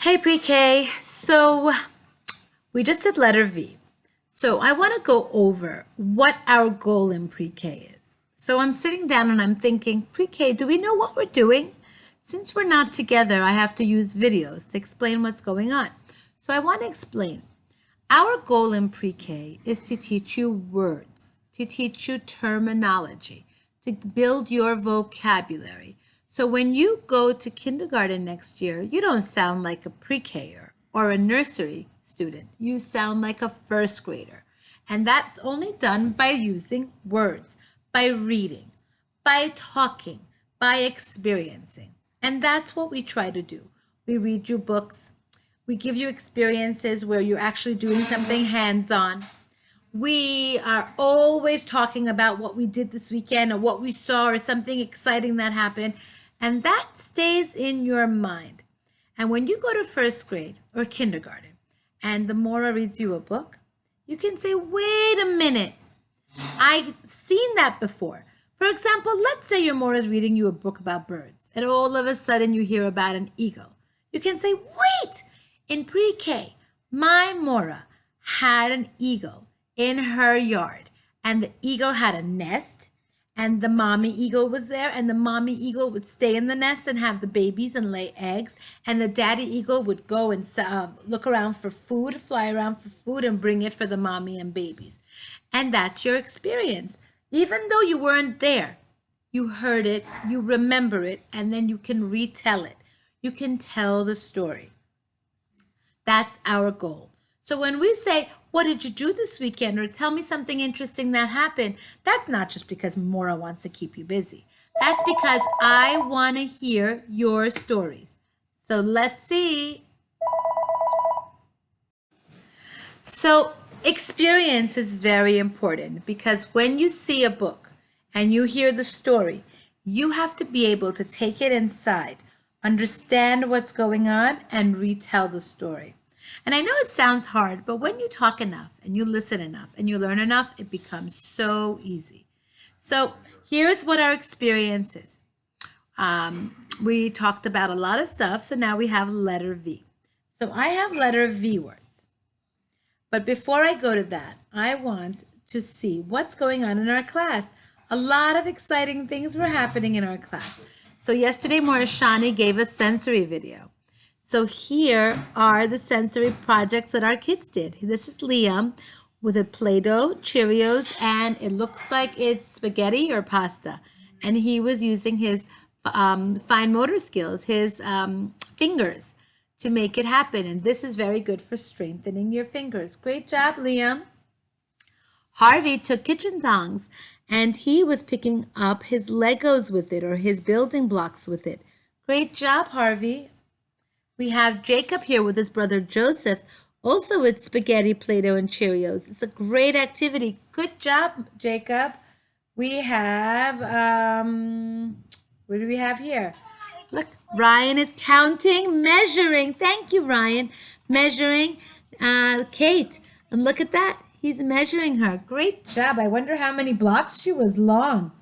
Hey pre-K, so we just did letter V. So I want to go over what our goal in pre-K is. So I'm sitting down and I'm thinking, pre-K, do we know what we're doing? Since we're not together, I have to use videos to explain what's going on. So I want to explain. Our goal in pre-K is to teach you words, to teach you terminology, to build your vocabulary. So when you go to kindergarten next year, you don't sound like a pre-Ker or a nursery student. You sound like a first grader. And that's only done by using words, by reading, by talking, by experiencing. And that's what we try to do. We read you books. We give you experiences where you're actually doing something hands-on. We are always talking about what we did this weekend or what we saw or something exciting that happened. And that stays in your mind. And when you go to first grade or kindergarten and the Mora reads you a book, you can say, wait a minute, I've seen that before. For example, let's say your Mora is reading you a book about birds and all of a sudden you hear about an eagle. You can say, wait, in pre-K, my Mora had an eagle in her yard and the eagle had a nest and the mommy eagle was there and the mommy eagle would stay in the nest and have the babies and lay eggs and the daddy eagle would go and look around for food, fly around for food and bring it for the mommy and babies. And that's your experience. Even though you weren't there, you heard it, you remember it, and then you can retell it. You can tell the story. That's our goal. So when we say, what did you do this weekend? Or tell me something interesting that happened. That's not just because Mora wants to keep you busy. That's because I want to hear your stories. So let's see. So experience is very important because when you see a book and you hear the story, you have to be able to take it inside, understand what's going on, and retell the story. And I know it sounds hard, but when you talk enough and you listen enough and you learn enough, it becomes so easy. So here's what our experience is. We talked about a lot of stuff, so now we have letter V. So I have letter V words. But before I go to that, I want to see what's going on in our class. A lot of exciting things were happening in our class. So yesterday, Morishani gave a sensory video. So here are the sensory projects that our kids did. This is Liam with a Play-Doh, Cheerios, and it looks like it's spaghetti or pasta. And he was using his fine motor skills, his fingers, to make it happen. And this is very good for strengthening your fingers. Great job, Liam. Harvey took kitchen tongs and he was picking up his Legos with it or his building blocks with it. Great job, Harvey. We have Jacob here with his brother Joseph, also with spaghetti, Play-Doh, and Cheerios. It's a great activity. Good job, Jacob. We have, what do we have here? Look, Ryan is counting, measuring. Thank you, Ryan. Measuring Kate. And look at that. He's measuring her. Great job. I wonder how many blocks she was long.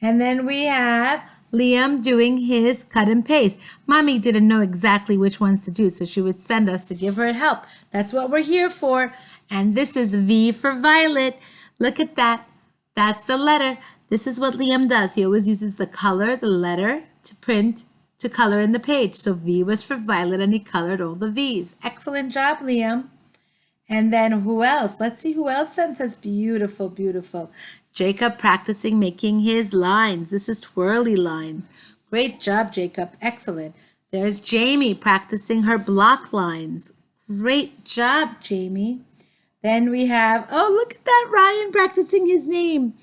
And then we have Liam doing his cut and paste. Mommy didn't know exactly which ones to do, so she would send us to give her help. That's what we're here for. And this is V for Violet. Look at that. That's the letter. This is what Liam does. He always uses the color, the letter, to print, to color in the page. So V was for Violet, and he colored all the V's. Excellent job, Liam. And then who else? Let's see who else sent us. Beautiful, beautiful. Jacob practicing making his lines. This is twirly lines. Great job, Jacob. Excellent. There's Jamie practicing her block lines. Great job, Jamie. Then we have, oh, look at that, Ryan practicing his name.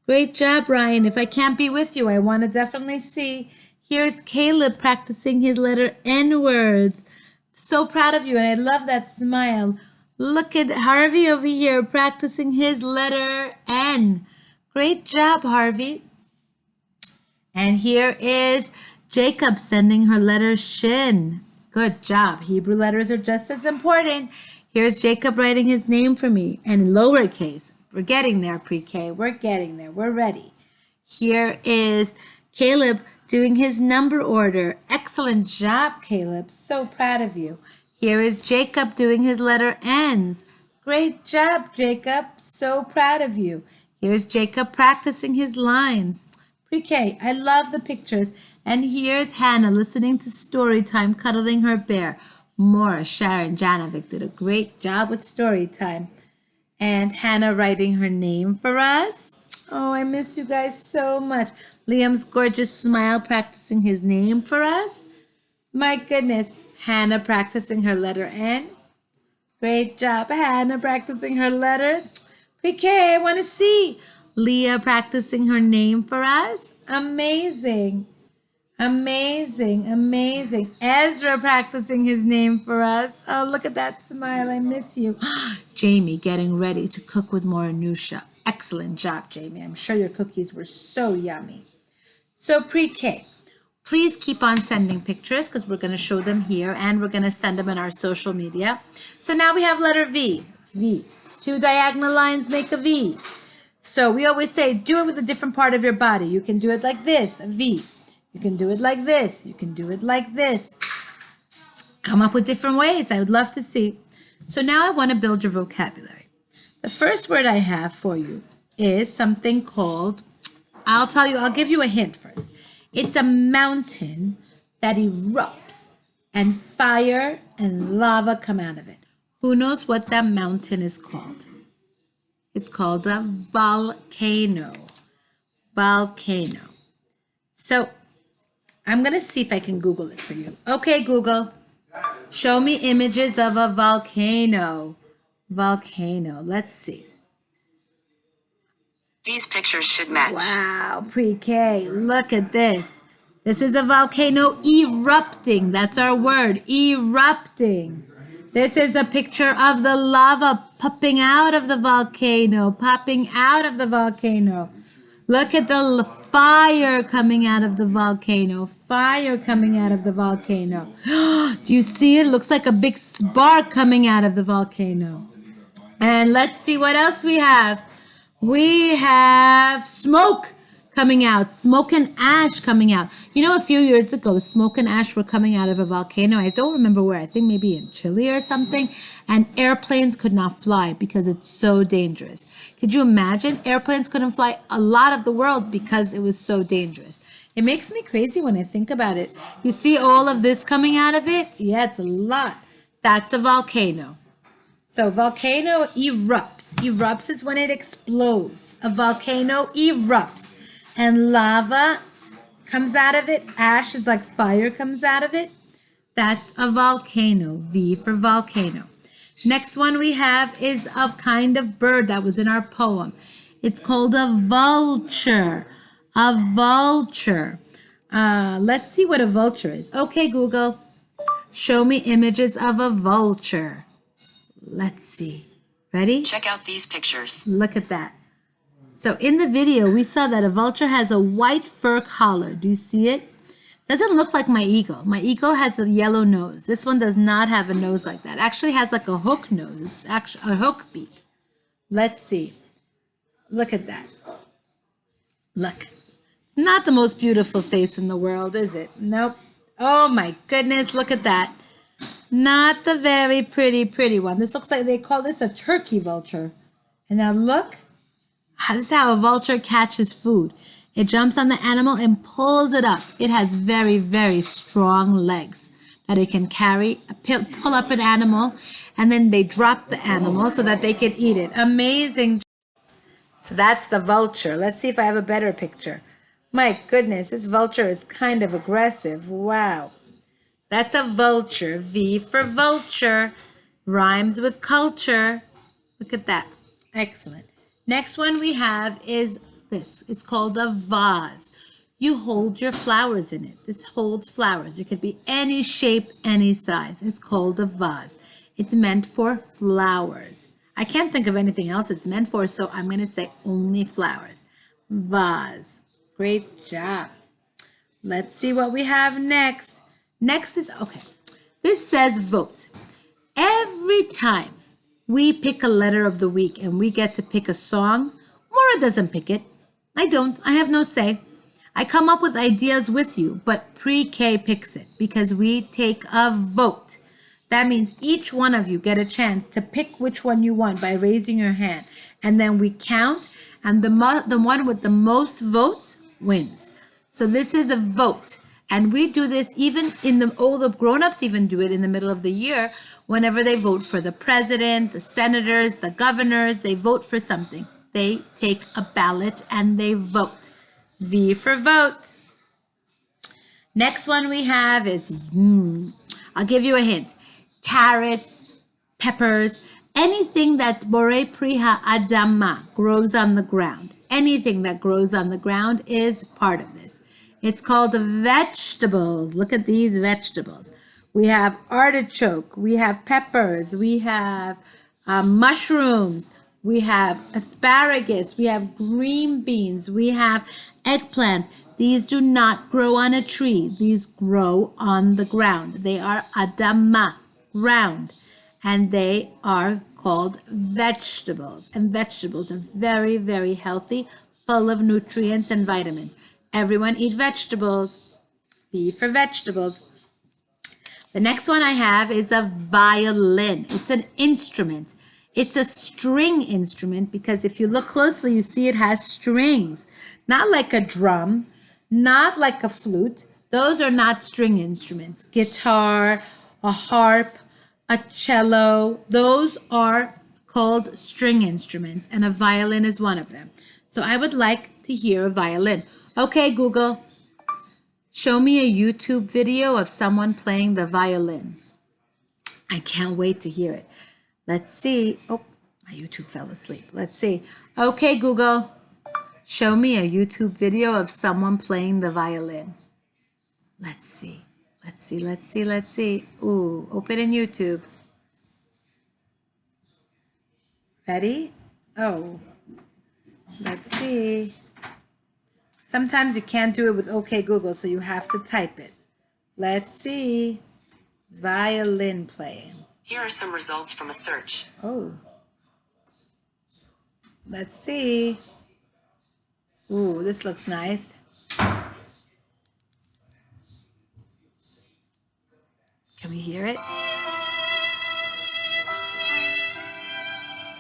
Great job, Ryan. If I can't be with you, I want to definitely see. Here's Caleb practicing his letter N words. So proud of you, and I love that smile. Look at Harvey over here practicing his letter N. Great job, Harvey. And here is Jacob sending her letter Shin. Good job. Hebrew letters are just as important. Here's Jacob writing his name for me and in lowercase. We're getting there, pre-K. We're getting there. We're ready. Here is Caleb doing his number order. Excellent job, Caleb. So proud of you. Here is Jacob doing his letter N's. Great job, Jacob. So proud of you. Here's Jacob practicing his lines. Pre-K, I love the pictures. And here's Hannah listening to story time, cuddling her bear. Maura, Sharon, Janovic did a great job with story time. And Hannah writing her name for us. Oh, I miss you guys so much. Liam's gorgeous smile practicing his name for us. My goodness. Hannah practicing her letter N. Great job, Hannah practicing her letters. Pre-K, I want to see. Leah practicing her name for us. Amazing. Amazing, amazing. Ezra practicing his name for us. Oh, look at that smile. I miss you. Jamie getting ready to cook with more Anusha. Excellent job, Jamie. I'm sure your cookies were so yummy. So pre-K, please keep on sending pictures because we're going to show them here and we're going to send them in our social media. So now we have letter V. V. Two diagonal lines make a V. So we always say, do it with a different part of your body. You can do it like this, a V. You can do it like this. You can do it like this. Come up with different ways. I would love to see. So now I want to build your vocabulary. The first word I have for you is something called, I'll give you a hint first. It's a mountain that erupts and fire and lava come out of it. Who knows what that mountain is called? It's called a volcano. Volcano. So I'm going to see if I can Google it for you. Okay, Google. Show me images of a volcano. Volcano. Let's see. These pictures should match. Wow, pre-K. Look at this. This is a volcano erupting. That's our word. Erupting. This is a picture of the lava popping out of the volcano. Popping out of the volcano. Look at the fire coming out of the volcano. Fire coming out of the volcano. Do you see it? It looks like a big spark coming out of the volcano. And let's see what else we have. We have smoke coming out. Smoke and ash coming out. You know, a few years ago, smoke and ash were coming out of a volcano. I don't remember where. I think maybe in Chile or something. And airplanes could not fly because it's so dangerous. Could you imagine? Airplanes couldn't fly a lot of the world because it was so dangerous. It makes me crazy when I think about it. You see all of this coming out of it? Yeah, it's a lot. That's a volcano. So volcano erupts. Erupts is when it explodes. A volcano erupts. And lava comes out of it. Ash is like fire comes out of it. That's a volcano. V for volcano. Next one we have is a kind of bird that was in our poem. It's called a vulture. A vulture. Let's see what a vulture is. Okay, Google. Show me images of a vulture. Let's see. Ready? Check out these pictures. Look at that. So in the video, we saw that a vulture has a white fur collar. Do you see it? Doesn't look like my eagle. My eagle has a yellow nose. This one does not have a nose like that. Actually has like a hook nose. It's actually a hook beak. Let's see. Look at that. Look. Not the most beautiful face in the world, is it? Nope. Oh my goodness, look at that. Not the very pretty one. This looks like they call this a turkey vulture. And now look. This is how a vulture catches food. It jumps on the animal and pulls it up. It has very strong legs that it can carry, pull up an animal, and then they drop the animal so that they can eat it. Amazing. So that's the vulture. Let's see if I have a better picture. My goodness, this vulture is kind of aggressive. Wow. That's a vulture. V for vulture. Rhymes with culture. Look at that. Excellent. Next one we have is this. It's called a vase. You hold your flowers in it. This holds flowers. It could be any shape, any size. It's called a vase. It's meant for flowers. I can't think of anything else it's meant for, so I'm going to say only flowers. Vase. Great job. Let's see what we have next. Next is, okay, this says vote. Every time we pick a letter of the week and we get to pick a song, Maura doesn't pick it. I don't. I have no say. I come up with ideas with you, but pre-K picks it because we take a vote. That means each one of you get a chance to pick which one you want by raising your hand. And then we count, and the one with the most votes wins. So this is a vote. And we do this even all the grown-ups even do it in the middle of the year whenever they vote for the president, the senators, the governors, they vote for something. They take a ballot and they vote. V for vote. Next one we have is, I'll give you a hint. Carrots, peppers, anything that's Borei Priha Adama, grows on the ground. Anything that grows on the ground is part of this. It's called vegetables. Look at these vegetables. We have artichoke, we have peppers, we have mushrooms, we have asparagus, we have green beans, we have eggplant. These do not grow on a tree. These grow on the ground. They are adama, ground, and they are called vegetables. And vegetables are very, very healthy, full of nutrients and vitamins. Everyone eat vegetables. V for vegetables. The next one I have is a violin. It's an instrument. It's a string instrument because if you look closely, you see it has strings. Not like a drum, not like a flute. Those are not string instruments. Guitar, a harp, a cello, those are called string instruments, and a violin is one of them. So I would like to hear a violin. Okay, Google, show me a YouTube video of someone playing the violin. I can't wait to hear it. Let's see. Oh, my YouTube fell asleep. Let's see. Okay, Google, show me a YouTube video of someone playing the violin. Let's see. Let's see, let's see, let's see. Ooh, open in YouTube. Ready? Oh, let's see. Sometimes you can't do it with OK Google, so you have to type it. Let's see. Violin playing. Here are some results from a search. Oh. Let's see. Ooh, this looks nice. Can we hear it?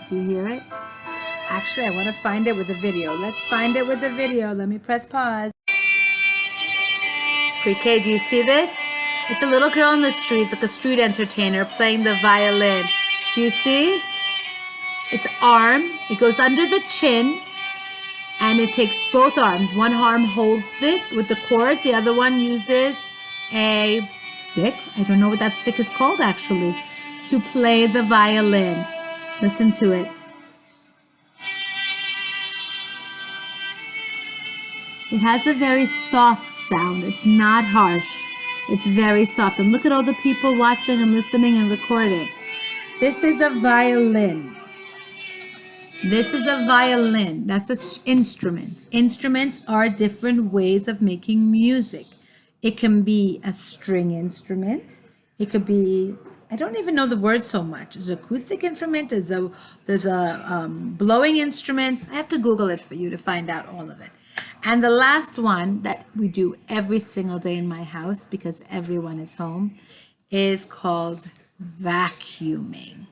Do you hear it? Actually, I want to find it with a video. Let's find it with a video. Let me press pause. Pre-K, do you see this? It's a little girl in the street. It's like a street entertainer playing the violin. Do you see? Its arm, it goes under the chin, and it takes both arms. One arm holds it with the cords. The other one uses a stick. I don't know what that stick is called, actually, to play the violin. Listen to it. It has a very soft sound. It's not harsh. It's very soft. And look at all the people watching and listening and recording. This is a violin. This is a violin. That's an instrument. Instruments are different ways of making music. It can be a string instrument. It could be, I don't even know the word so much. There's an acoustic instrument. There's a blowing instrument. I have to Google it for you to find out all of it. And the last one that we do every single day in my house because everyone is home is called vacuuming.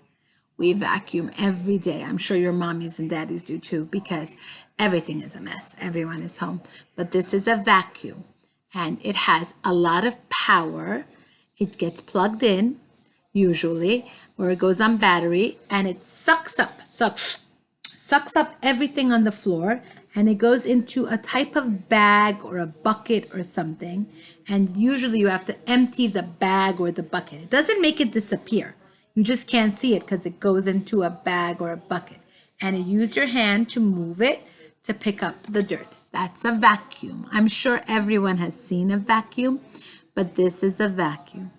We vacuum every day. I'm sure your mommies and daddies do too because everything is a mess. Everyone is home. But this is a vacuum and it has a lot of power. It gets plugged in usually, or it goes on battery, and it sucks up everything on the floor, and it goes into a type of bag or a bucket or something, and usually you have to empty the bag or the bucket. It doesn't make it disappear. You just can't see it because it goes into a bag or a bucket, and you use your hand to move it to pick up the dirt. That's a vacuum. I'm sure everyone has seen a vacuum, but this is a vacuum.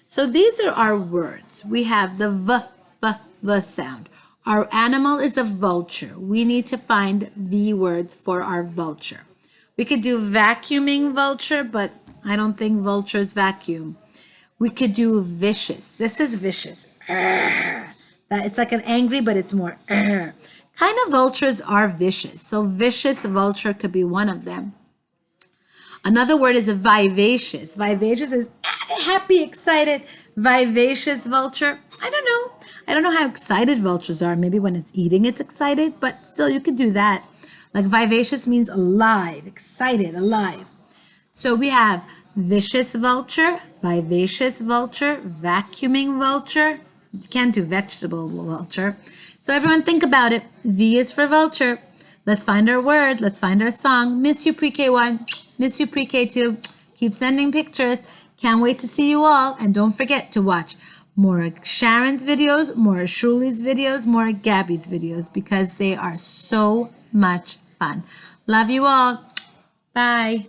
So these are our words. We have the v sound. Our animal is a vulture. We need to find the words for our vulture. We could do vacuuming vulture, but I don't think vultures vacuum. We could do vicious. This is vicious. It's like an angry, but it's more. Kind of vultures are vicious. So vicious vulture could be one of them. Another word is vivacious. Vivacious is happy, excited. Vivacious vulture. I don't know. I don't know how excited vultures are. Maybe when it's eating, it's excited, but still, you could do that. Like vivacious means alive, excited, alive. So we have vicious vulture, vivacious vulture, vacuuming vulture. You can't do vegetable vulture. So everyone think about it. V is for vulture. Let's find our word. Let's find our song. Miss you pre-K1. Miss you pre-K2. Keep sending pictures. Can't wait to see you all. And don't forget to watch more Sharon's videos, more Shuli's videos, more Gabby's videos because they are so much fun. Love you all. Bye.